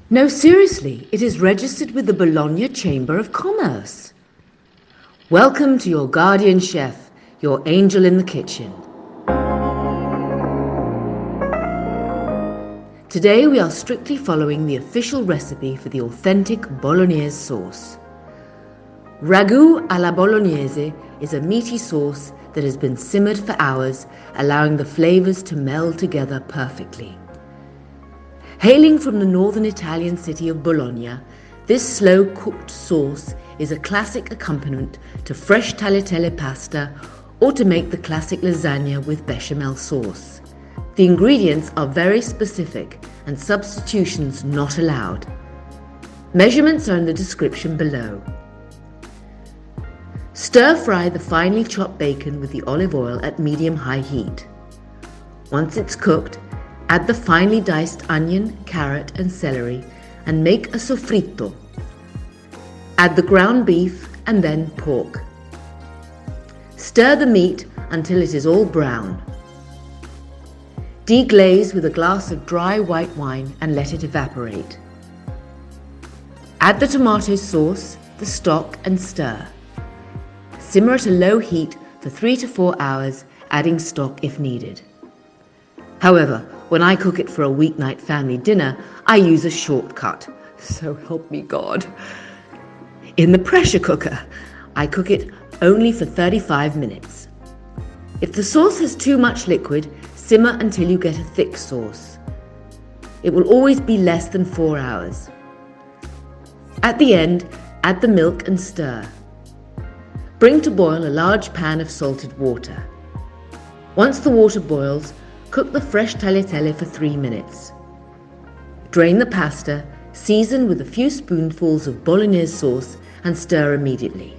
No, seriously, it is registered with the Bologna Chamber of Commerce. Welcome to your guardian chef, your angel in the kitchen. Today we are strictly following the official recipe for the authentic Bolognese sauce. Ragu alla Bolognese is a meaty sauce that has been simmered for hours, allowing the flavors to meld together perfectly. Hailing from the northern Italian city of Bologna, this slow-cooked sauce is a classic accompaniment to fresh tagliatelle pasta or to make the classic lasagna with bechamel sauce. The ingredients are very specific and substitutions not allowed. Measurements are in the description below. Stir-fry the finely chopped bacon with the olive oil at medium-high heat. Once it's cooked, add the finely diced onion, carrot and celery and make a soffritto. Add the ground beef and then pork. Stir the meat until it is all brown. Deglaze with a glass of dry white wine and let it evaporate. Add the tomato sauce, the stock and stir. Simmer at a low heat for 3 to 4 hours, adding stock if needed. However, when I cook it for a weeknight family dinner, I use a shortcut. So help me God. In the pressure cooker, I cook it only for 35 minutes. If the sauce has too much liquid, simmer until you get a thick sauce. It will always be less than 4 hours. At the end, add the milk and stir. Bring to boil a large pan of salted water. Once the water boils, cook the fresh tagliatelle for 3 minutes. Drain the pasta, season with a few spoonfuls of Bolognese sauce and stir immediately.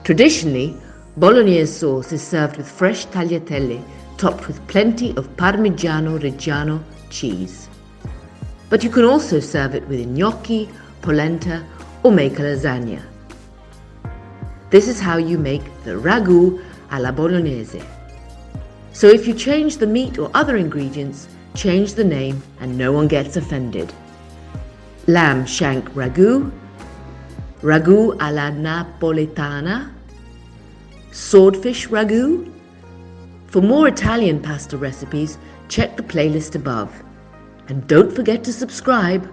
Traditionally, Bolognese sauce is served with fresh tagliatelle topped with plenty of Parmigiano Reggiano cheese. But you can also serve it with gnocchi, polenta or make a lasagna. This is how you make the Ragu alla Bolognese. So if you change the meat or other ingredients, change the name and no one gets offended. Lamb shank ragu, ragu alla napoletana, swordfish ragu. For more Italian pasta recipes, check the playlist above. And don't forget to subscribe.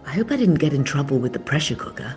I hope I didn't get in trouble with the pressure cooker.